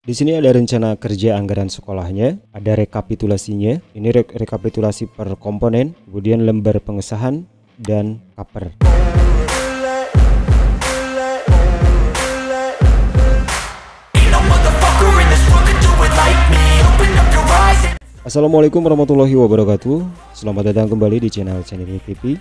Di sini ada rencana kerja anggaran sekolahnya, ada rekapitulasinya. Ini rekapitulasi per komponen, kemudian lembar pengesahan dan cover. Assalamualaikum warahmatullahi wabarakatuh. Selamat datang kembali di channel Ini TV.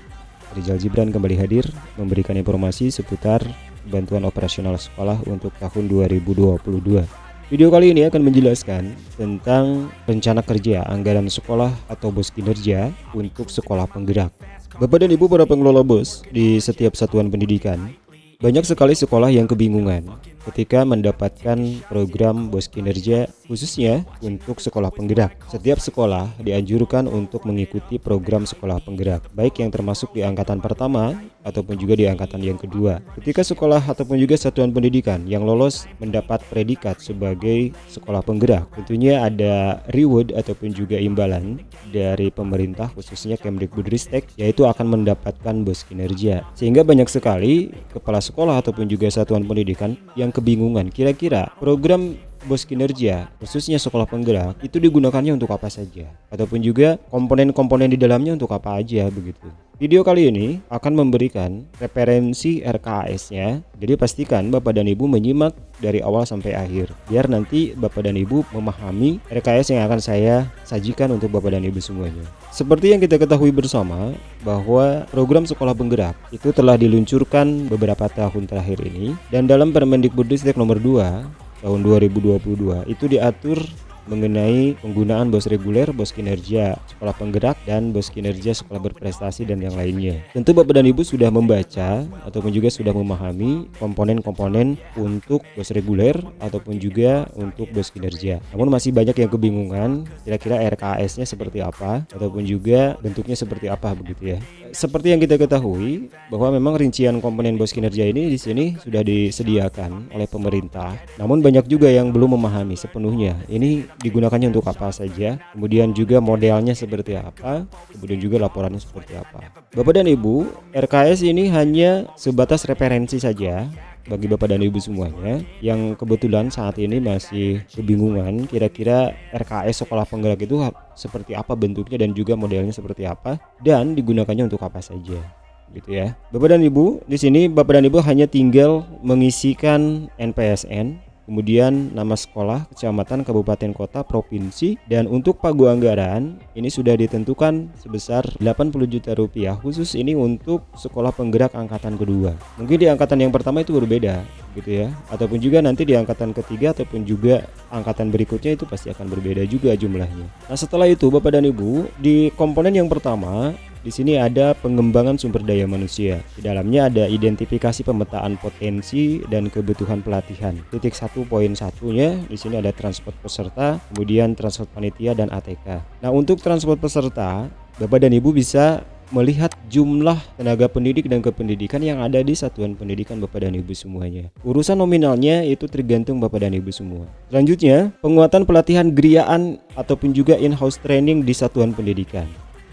Rizal Gibran kembali hadir memberikan informasi seputar bantuan operasional sekolah untuk tahun 2022. Video kali ini akan menjelaskan tentang rencana kerja anggaran sekolah atau BOS kinerja untuk sekolah penggerak. Bapak dan Ibu para pengelola BOS di setiap satuan pendidikan, banyak sekali sekolah yang kebingungan ketika mendapatkan program BOS kinerja khususnya untuk sekolah penggerak. Setiap sekolah dianjurkan untuk mengikuti program sekolah penggerak, baik yang termasuk di angkatan pertama ataupun juga di angkatan yang kedua. Ketika sekolah ataupun juga satuan pendidikan yang lolos mendapat predikat sebagai sekolah penggerak, tentunya ada reward ataupun juga imbalan dari pemerintah khususnya Kemdikbudristek, yaitu akan mendapatkan BOS kinerja. Sehingga banyak sekali kepala sekolah ataupun juga satuan pendidikan yang kebingungan kira-kira program BOS kinerja khususnya sekolah penggerak itu digunakannya untuk apa saja, ataupun juga komponen-komponen di dalamnya untuk apa aja begitu. Video kali ini akan memberikan referensi RKAS-nya, jadi pastikan Bapak dan Ibu menyimak dari awal sampai akhir biar nanti Bapak dan Ibu memahami RKAS yang akan saya sajikan untuk Bapak dan Ibu semuanya. Seperti yang kita ketahui bersama bahwa program sekolah penggerak itu telah diluncurkan beberapa tahun terakhir ini, dan dalam Permendikbudristek nomor 2 tahun 2022 itu diatur mengenai penggunaan BOS reguler, BOS kinerja sekolah penggerak, dan BOS kinerja sekolah berprestasi dan yang lainnya. Tentu Bapak dan Ibu sudah membaca ataupun juga sudah memahami komponen-komponen untuk BOS reguler ataupun juga untuk BOS kinerja. Namun masih banyak yang kebingungan kira-kira RKAS-nya seperti apa ataupun juga bentuknya seperti apa begitu ya. Seperti yang kita ketahui bahwa memang rincian komponen BOS kinerja ini di sini sudah disediakan oleh pemerintah. Namun banyak juga yang belum memahami sepenuhnya ini digunakannya untuk apa saja, kemudian juga modelnya seperti apa, kemudian juga laporannya seperti apa. Bapak dan Ibu, RKAS ini hanya sebatas referensi saja bagi Bapak dan Ibu semuanya yang kebetulan saat ini masih kebingungan kira-kira RKAS sekolah penggerak itu seperti apa bentuknya dan juga modelnya seperti apa dan digunakannya untuk apa saja. Gitu ya. Bapak dan Ibu, di sini Bapak dan Ibu hanya tinggal mengisikan NPSN, kemudian nama sekolah, kecamatan, kabupaten, kota, provinsi, dan untuk pagu anggaran ini sudah ditentukan sebesar 80 juta rupiah khusus ini untuk sekolah penggerak angkatan kedua. Mungkin di angkatan yang pertama itu berbeda gitu ya, ataupun juga nanti di angkatan ketiga ataupun juga angkatan berikutnya itu pasti akan berbeda juga jumlahnya. Nah, setelah itu Bapak dan Ibu, di komponen yang pertama di sini ada pengembangan sumber daya manusia. Di dalamnya ada identifikasi pemetaan potensi dan kebutuhan pelatihan. Titik 1.1-nya di sini ada transport peserta, kemudian transport panitia dan ATK. Nah, untuk transport peserta, Bapak dan Ibu bisa melihat jumlah tenaga pendidik dan kependidikan yang ada di satuan pendidikan Bapak dan Ibu semuanya. Urusan nominalnya itu tergantung Bapak dan Ibu semua. Selanjutnya, penguatan pelatihan geriaan ataupun juga in-house training di satuan pendidikan.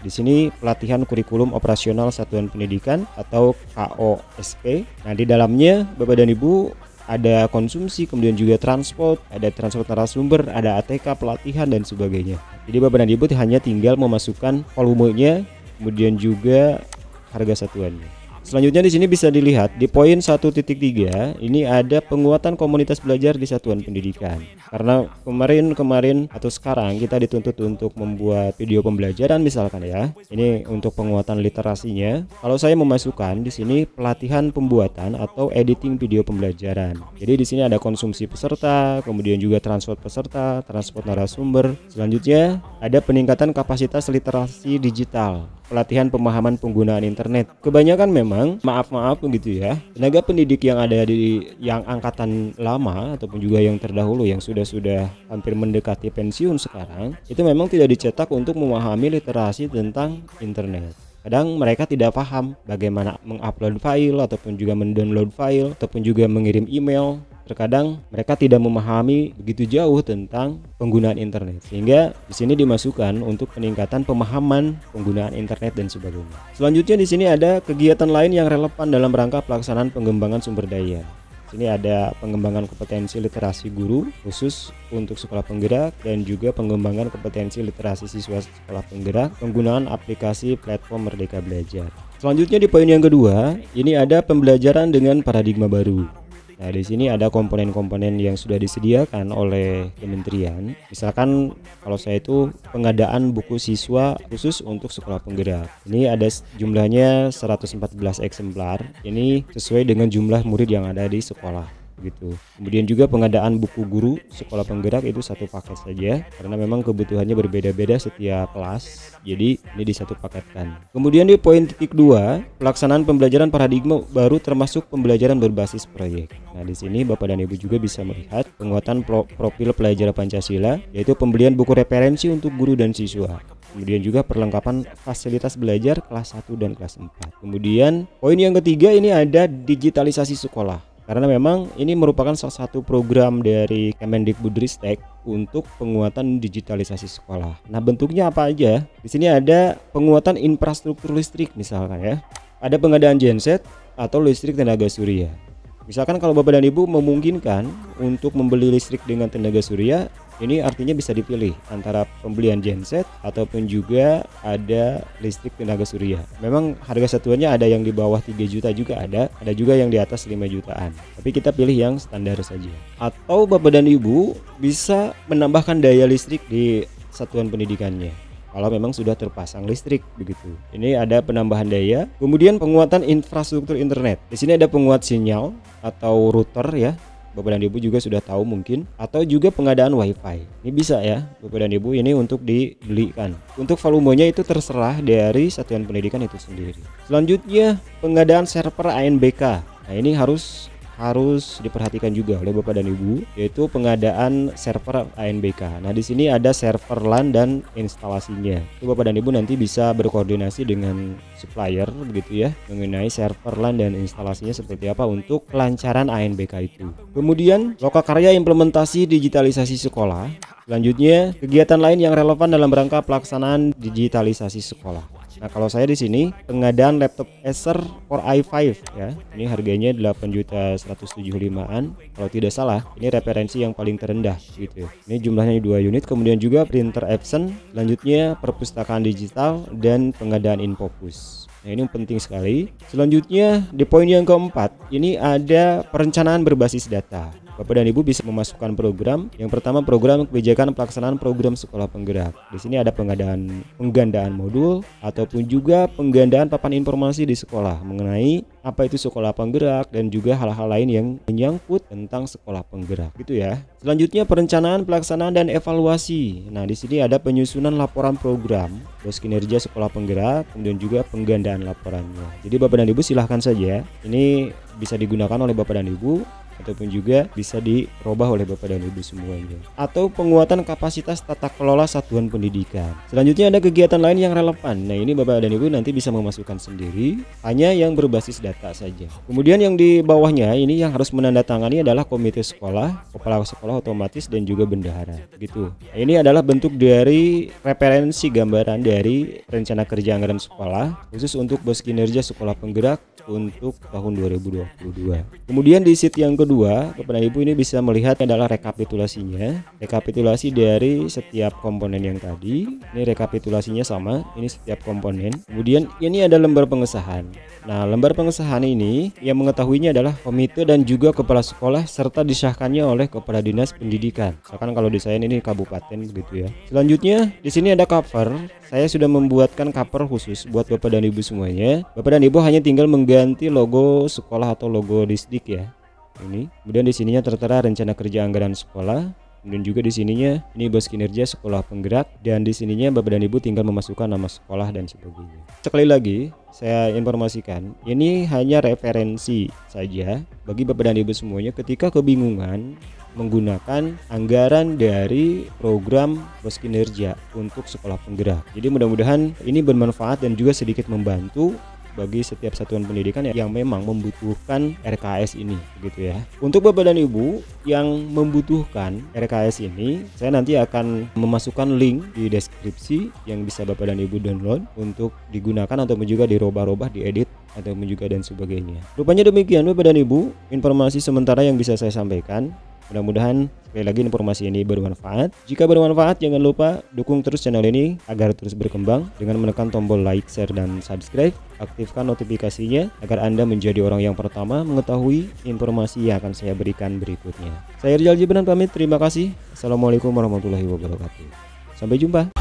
Di sini pelatihan kurikulum operasional satuan pendidikan atau KOSP. Nah, di dalamnya Bapak dan Ibu ada konsumsi, kemudian juga transport, ada transport narasumber, ada ATK, pelatihan dan sebagainya. Jadi Bapak dan Ibu hanya tinggal memasukkan volumenya, kemudian juga harga satuannya. Selanjutnya di sini bisa dilihat di poin 1.3 ini ada penguatan komunitas belajar di satuan pendidikan. Karena kemarin atau sekarang kita dituntut untuk membuat video pembelajaran misalkan ya. Ini untuk penguatan literasinya. Kalau saya memasukkan di sini pelatihan pembuatan atau editing video pembelajaran. Jadi di sini ada konsumsi peserta, kemudian juga transport peserta, transport narasumber. Selanjutnya ada peningkatan kapasitas literasi digital, pelatihan pemahaman penggunaan internet. Kebanyakan memang maaf begitu ya, tenaga pendidik yang ada di yang angkatan lama ataupun juga yang terdahulu yang sudah hampir mendekati pensiun sekarang itu memang tidak dicetak untuk memahami literasi tentang internet. Kadang mereka tidak paham bagaimana mengupload file ataupun juga mendownload file ataupun juga mengirim email. Terkadang mereka tidak memahami begitu jauh tentang penggunaan internet, sehingga di sini dimasukkan untuk peningkatan pemahaman penggunaan internet dan sebagainya. Selanjutnya di sini ada kegiatan lain yang relevan dalam rangka pelaksanaan pengembangan sumber daya. Sini ada pengembangan kompetensi literasi guru khusus untuk sekolah penggerak dan juga pengembangan kompetensi literasi siswa sekolah penggerak penggunaan aplikasi platform Merdeka Belajar. Selanjutnya di poin yang kedua, ini ada pembelajaran dengan paradigma baru. Nah, di sini ada komponen-komponen yang sudah disediakan oleh kementerian. Misalkan kalau saya itu pengadaan buku siswa khusus untuk sekolah penggerak. Ini ada jumlahnya 114 eksemplar. Ini sesuai dengan jumlah murid yang ada di sekolah gitu. Kemudian juga pengadaan buku guru sekolah penggerak itu satu paket saja karena memang kebutuhannya berbeda-beda setiap kelas. Jadi ini di satu paketkan. Kemudian di poin titik 2, pelaksanaan pembelajaran paradigma baru termasuk pembelajaran berbasis proyek. Nah, di sini Bapak dan Ibu juga bisa melihat penguatan profil pelajar Pancasila, yaitu pembelian buku referensi untuk guru dan siswa. Kemudian juga perlengkapan fasilitas belajar kelas 1 dan kelas 4. Kemudian poin yang ketiga ini ada digitalisasi sekolah. Karena memang ini merupakan salah satu program dari Kemendikbudristek untuk penguatan digitalisasi sekolah. Nah, bentuknya apa aja? Di sini ada penguatan infrastruktur listrik misalkan ya. Ada pengadaan genset atau listrik tenaga surya. Misalkan kalau Bapak dan Ibu memungkinkan untuk membeli listrik dengan tenaga surya, ini artinya bisa dipilih antara pembelian genset ataupun juga ada listrik tenaga surya. Memang harga satuannya ada yang di bawah 3 juta juga ada juga yang di atas 5 jutaan. Tapi kita pilih yang standar saja. Atau Bapak dan Ibu bisa menambahkan daya listrik di satuan pendidikannya kalau memang sudah terpasang listrik begitu. Ini ada penambahan daya, kemudian penguatan infrastruktur internet. Di sini ada penguat sinyal atau router ya. Bapak dan Ibu juga sudah tahu mungkin, atau juga pengadaan wifi. Ini bisa ya Bapak dan Ibu ini untuk dibelikan. Untuk volumenya itu terserah dari satuan pendidikan itu sendiri. Selanjutnya pengadaan server ANBK. Nah, ini harus diperhatikan juga oleh Bapak dan Ibu, yaitu pengadaan server ANBK. Nah, di sini ada server LAN dan instalasinya. Itu Bapak dan Ibu nanti bisa berkoordinasi dengan supplier begitu ya, mengenai server LAN dan instalasinya seperti apa untuk kelancaran ANBK itu. Kemudian lokakarya implementasi digitalisasi sekolah. Selanjutnya kegiatan lain yang relevan dalam rangka pelaksanaan digitalisasi sekolah. Nah, kalau saya di sini pengadaan laptop Acer Core i5 ya. Ini harganya 8.175-an. Kalau tidak salah, ini referensi yang paling terendah gitu ya. Ini jumlahnya 2 unit, kemudian juga printer Epson, selanjutnya perpustakaan digital dan pengadaan Infopus. Nah, ini penting sekali. Selanjutnya di poin yang keempat, ini ada perencanaan berbasis data. Bapak dan Ibu bisa memasukkan program. Yang pertama program kebijakan pelaksanaan program sekolah penggerak. Di sini ada penggandaan modul ataupun juga penggandaan papan informasi di sekolah mengenai apa itu sekolah penggerak dan juga hal-hal lain yang menyangkut tentang sekolah penggerak gitu ya. Selanjutnya perencanaan, pelaksanaan dan evaluasi. Nah, di sini ada penyusunan laporan program kinerja sekolah penggerak, kemudian juga penggandaan laporannya. Jadi Bapak dan Ibu silahkan saja. Ini bisa digunakan oleh Bapak dan Ibu ataupun juga bisa dirubah oleh Bapak dan Ibu semuanya. Atau penguatan kapasitas tata kelola satuan pendidikan. Selanjutnya ada kegiatan lain yang relevan. Nah, ini Bapak dan Ibu nanti bisa memasukkan sendiri, hanya yang berbasis data saja. Kemudian yang di bawahnya ini yang harus menandatangani adalah komite sekolah, kepala sekolah otomatis dan juga bendahara gitu. Nah, ini adalah bentuk dari referensi gambaran dari rencana kerja anggaran sekolah khusus untuk kinerja sekolah penggerak untuk tahun 2022. Kemudian di sheet yang kedua, Bapak dan Ibu ini bisa melihat adalah rekapitulasinya. Rekapitulasi dari setiap komponen yang tadi. Ini rekapitulasinya sama, ini setiap komponen. Kemudian ini ada lembar pengesahan. Nah, lembar pengesahan ini yang mengetahuinya adalah komite dan juga kepala sekolah serta disahkannya oleh kepala dinas pendidikan. Misalkan kalau di saya ini kabupaten begitu ya. Selanjutnya di sini ada cover. Saya sudah membuatkan cover khusus buat Bapak dan Ibu semuanya. Bapak dan Ibu hanya tinggal mengganti logo sekolah atau logo Disdik ya. Ini. Kemudian di sininya tertera rencana kerja anggaran sekolah. Kemudian juga di sininya ini kinerja sekolah penggerak dan di sininya Bapak dan Ibu tinggal memasukkan nama sekolah dan sebagainya. Sekali lagi saya informasikan, ini hanya referensi saja bagi Bapak dan Ibu semuanya ketika kebingungan menggunakan anggaran dari program kinerja untuk sekolah penggerak. Jadi mudah-mudahan ini bermanfaat dan juga sedikit membantu bagi setiap satuan pendidikan yang memang membutuhkan RKS ini, gitu ya. Untuk Bapak dan Ibu yang membutuhkan RKS ini, saya nanti akan memasukkan link di deskripsi yang bisa Bapak dan Ibu download untuk digunakan ataupun juga dirubah-rubah, diedit ataupun juga dan sebagainya. Rupanya demikian Bapak dan Ibu, informasi sementara yang bisa saya sampaikan. Mudah-mudahan sekali lagi informasi ini bermanfaat. Jika bermanfaat, jangan lupa dukung terus channel ini agar terus berkembang dengan menekan tombol like, share, dan subscribe. Aktifkan notifikasinya agar Anda menjadi orang yang pertama mengetahui informasi yang akan saya berikan berikutnya. Saya Rizal Gibran pamit, terima kasih. Assalamualaikum warahmatullahi wabarakatuh. Sampai jumpa.